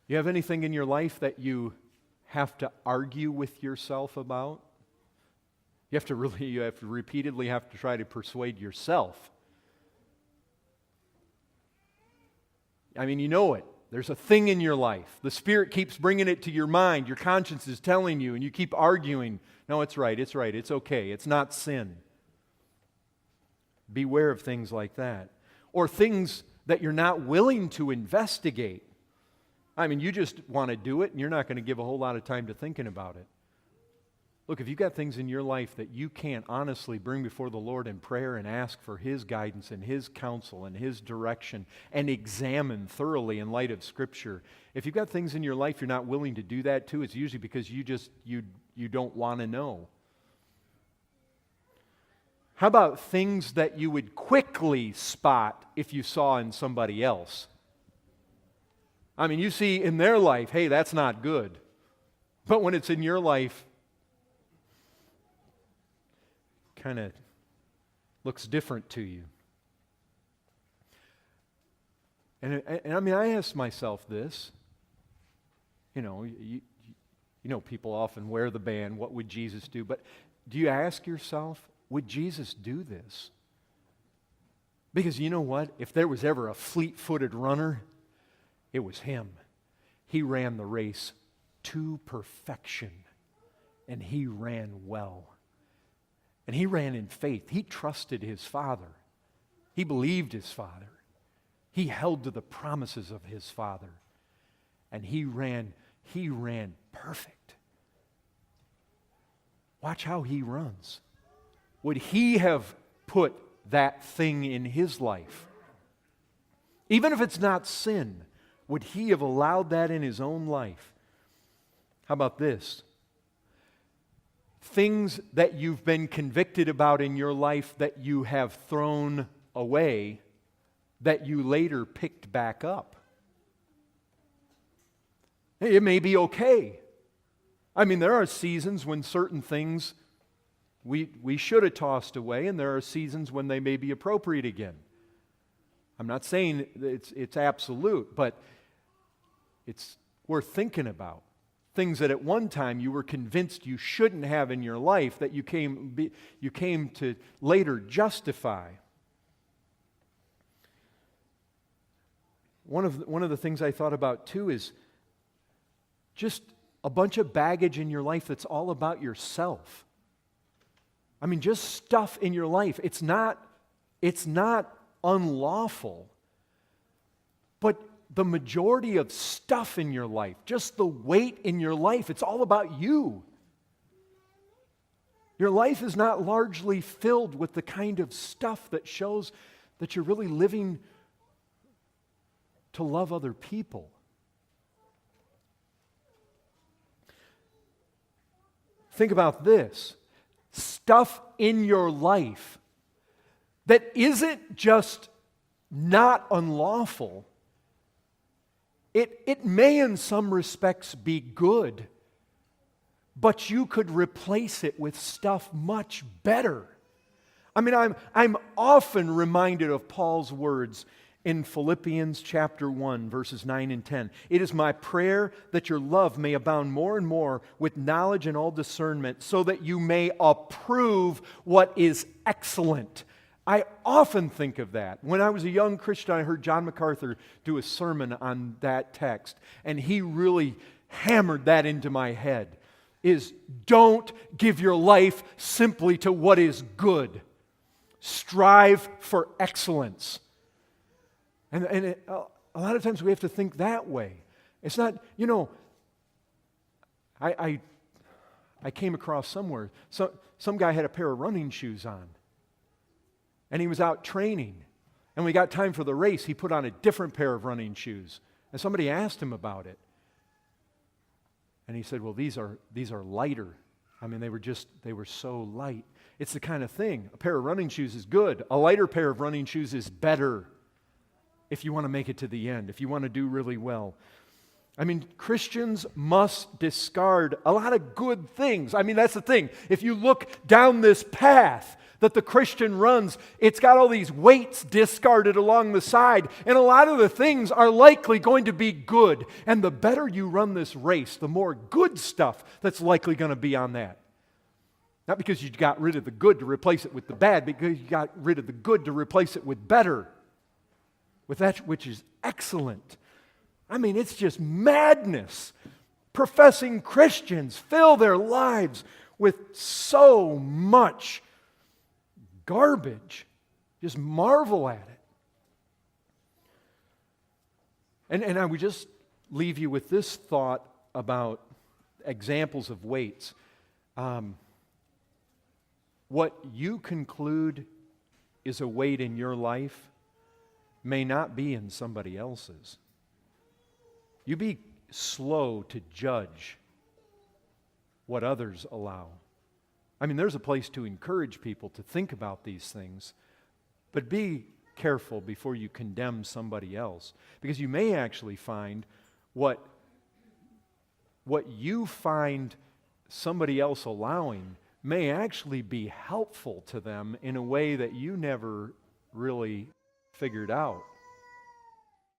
You have anything in your life that you have to argue with yourself about? You have to repeatedly have to try to persuade yourself. I mean, you know it. There's a thing in your life. The Spirit keeps bringing it to your mind. Your conscience is telling you, and you keep arguing. No, it's right, it's okay, it's not sin. Beware of things like that. Or things that you're not willing to investigate. I mean, you just want to do it, and you're not going to give a whole lot of time to thinking about it. Look, if you've got things in your life that you can't honestly bring before the Lord in prayer and ask for His guidance and His counsel and His direction and examine thoroughly in light of Scripture, if you've got things in your life you're not willing to do that too, it's usually because you don't want to know. How about things that you would quickly spot if you saw in somebody else? I mean, you see in their life, hey, that's not good. But when it's in your life, kind of looks different to you. And I mean, I ask myself this. You know, people often wear the band, what would Jesus do? But do you ask yourself, would Jesus do this? Because you know what? If there was ever a fleet-footed runner, it was Him. He ran the race to perfection, and He ran well. And He ran in faith. He trusted His Father. He believed His Father. He held to the promises of His Father. And He ran perfect. Watch how He runs. Would He have put that thing in His life? Even if it's not sin, would He have allowed that in His own life? How about this? Things that you've been convicted about in your life that you have thrown away, that you later picked back up. It may be okay. I mean, there are seasons when certain things we should have tossed away, and there are seasons when they may be appropriate again. I'm not saying it's absolute, but it's worth thinking about. Things that at one time you were convinced you shouldn't have in your life that you came to later justify. One of the things I thought about too is just a bunch of baggage in your life that's all about yourself. I mean, just stuff in your life. It's not unlawful, but the majority of stuff in your life, just the weight in your life, it's all about you. Your life is not largely filled with the kind of stuff that shows that you're really living to love other people. Think about this. Stuff in your life that isn't just not unlawful. It may in some respects be good, but you could replace it with stuff much better. I mean, I'm often reminded of Paul's words in Philippians chapter 1, verses 9 and 10. It is my prayer that your love may abound more and more with knowledge and all discernment, so that you may approve what is excellent. I often think of that. When I was a young Christian, I heard John MacArthur do a sermon on that text, and he really hammered that into my head, is don't give your life simply to what is good. Strive for excellence. And a lot of times we have to think that way. It's not, I came across somewhere, some guy had a pair of running shoes on. And he was out training. And when we got time for the race, he put on a different pair of running shoes. And somebody asked him about it. And he said, well, these are lighter. I mean, they were so light. It's the kind of thing. A pair of running shoes is good. A lighter pair of running shoes is better if you want to make it to the end, if you want to do really well. I mean, Christians must discard a lot of good things. I mean, that's the thing. If you look down this path, that the Christian runs, it's got all these weights discarded along the side, and a lot of the things are likely going to be good. And the better you run this race, the more good stuff that's likely going to be on that. Not because you got rid of the good to replace it with the bad, because you got rid of the good to replace it with better, with that which is excellent. I mean, it's just madness. Professing Christians fill their lives with so much garbage. Just marvel at it. And I would just leave you with this thought about examples of weights. What you conclude is a weight in your life may not be in somebody else's. You be slow to judge what others allow. I mean, there's a place to encourage people to think about these things, but be careful before you condemn somebody else, because you may actually find what you find somebody else allowing may actually be helpful to them in a way that you never really figured out.